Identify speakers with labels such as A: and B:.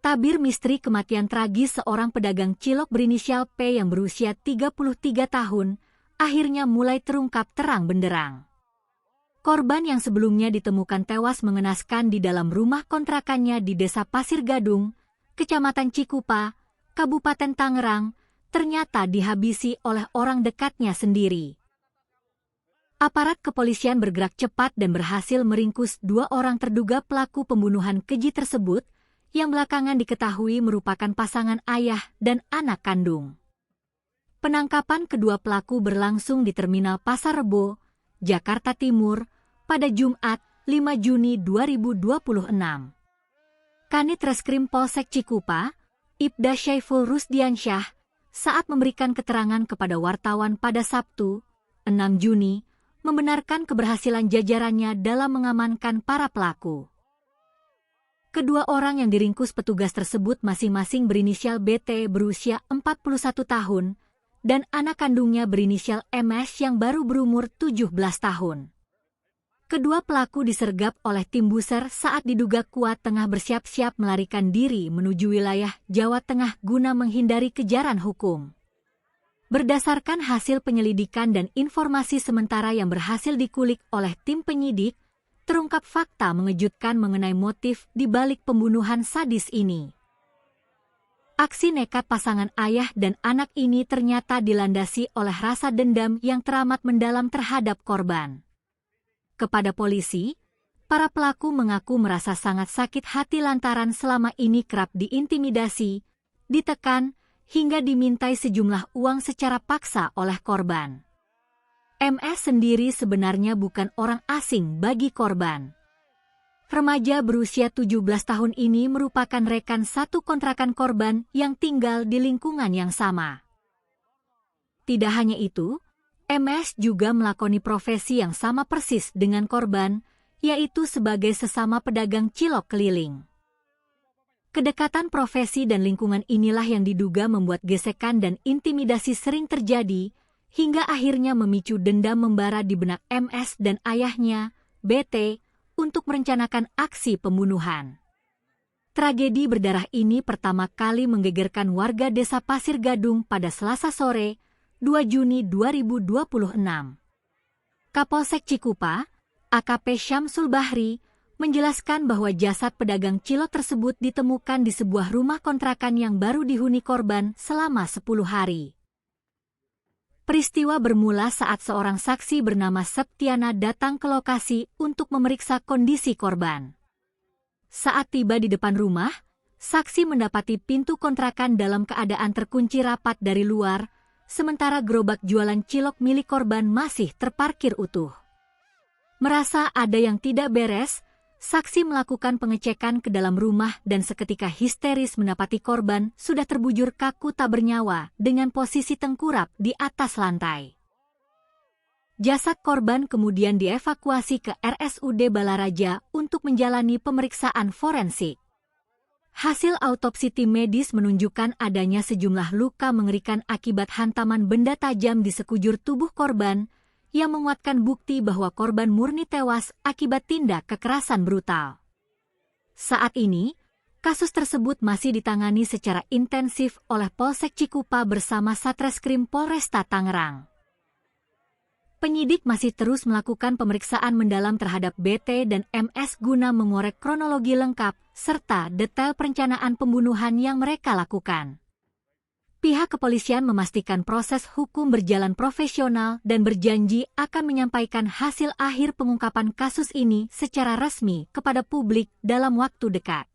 A: Tabir misteri kematian tragis seorang pedagang cilok berinisial P yang berusia 33 tahun akhirnya mulai terungkap terang benderang. Korban yang sebelumnya ditemukan tewas mengenaskan di dalam rumah kontrakannya di Desa Pasir Gadung, Kecamatan Cikupa, Kabupaten Tangerang, ternyata dihabisi oleh orang dekatnya sendiri. Aparat kepolisian bergerak cepat dan berhasil meringkus 2 orang terduga pelaku pembunuhan keji tersebut, yang belakangan diketahui merupakan pasangan ayah dan anak kandung. Penangkapan kedua pelaku berlangsung di Terminal Pasar Rebo, Jakarta Timur, pada Jumat 5 Juni 2026. Kanit Reskrim Polsek Cikupa, Ibda Syaiful Rusdiansyah, saat memberikan keterangan kepada wartawan pada Sabtu, 6 Juni, membenarkan keberhasilan jajarannya dalam mengamankan para pelaku. Kedua orang yang diringkus petugas tersebut masing-masing berinisial BT berusia 41 tahun dan anak kandungnya berinisial MS yang baru berumur 17 tahun. Kedua pelaku disergap oleh tim buser saat diduga kuat tengah bersiap-siap melarikan diri menuju wilayah Jawa Tengah guna menghindari kejaran hukum. Berdasarkan hasil penyelidikan dan informasi sementara yang berhasil dikulik oleh tim penyidik, terungkap fakta mengejutkan mengenai motif di balik pembunuhan sadis ini. Aksi nekat pasangan ayah dan anak ini ternyata dilandasi oleh rasa dendam yang teramat mendalam terhadap korban. Kepada polisi, para pelaku mengaku merasa sangat sakit hati lantaran selama ini kerap diintimidasi, ditekan, hingga dimintai sejumlah uang secara paksa oleh korban. MS sendiri sebenarnya bukan orang asing bagi korban. Remaja berusia 17 tahun ini merupakan rekan satu kontrakan korban yang tinggal di lingkungan yang sama. Tidak hanya itu, MS juga melakoni profesi yang sama persis dengan korban, yaitu sebagai sesama pedagang cilok keliling. Kedekatan profesi dan lingkungan inilah yang diduga membuat gesekan dan intimidasi sering terjadi, hingga akhirnya memicu dendam membara di benak MS dan ayahnya, BT, untuk merencanakan aksi pembunuhan. Tragedi berdarah ini pertama kali menggegerkan warga Desa Pasir Gadung pada Selasa sore, 2 Juni 2026. Kapolsek Cikupa, AKP Syamsul Bahri, menjelaskan bahwa jasad pedagang cilok tersebut ditemukan di sebuah rumah kontrakan yang baru dihuni korban selama 10 hari. Peristiwa bermula saat seorang saksi bernama Septiana datang ke lokasi untuk memeriksa kondisi korban. Saat tiba di depan rumah, saksi mendapati pintu kontrakan dalam keadaan terkunci rapat dari luar, sementara gerobak jualan cilok milik korban masih terparkir utuh. Merasa ada yang tidak beres, saksi melakukan pengecekan ke dalam rumah dan seketika histeris mendapati korban sudah terbujur kaku tak bernyawa dengan posisi tengkurap di atas lantai. Jasad korban kemudian dievakuasi ke RSUD Balaraja untuk menjalani pemeriksaan forensik. Hasil autopsi tim medis menunjukkan adanya sejumlah luka mengerikan akibat hantaman benda tajam di sekujur tubuh korban, yang menguatkan bukti bahwa korban murni tewas akibat tindak kekerasan brutal. Saat ini, kasus tersebut masih ditangani secara intensif oleh Polsek Cikupa bersama Satreskrim Polresta Tangerang. Penyidik masih terus melakukan pemeriksaan mendalam terhadap BT dan MS guna mengorek kronologi lengkap serta detail perencanaan pembunuhan yang mereka lakukan. Pihak kepolisian memastikan proses hukum berjalan profesional dan berjanji akan menyampaikan hasil akhir pengungkapan kasus ini secara resmi kepada publik dalam waktu dekat.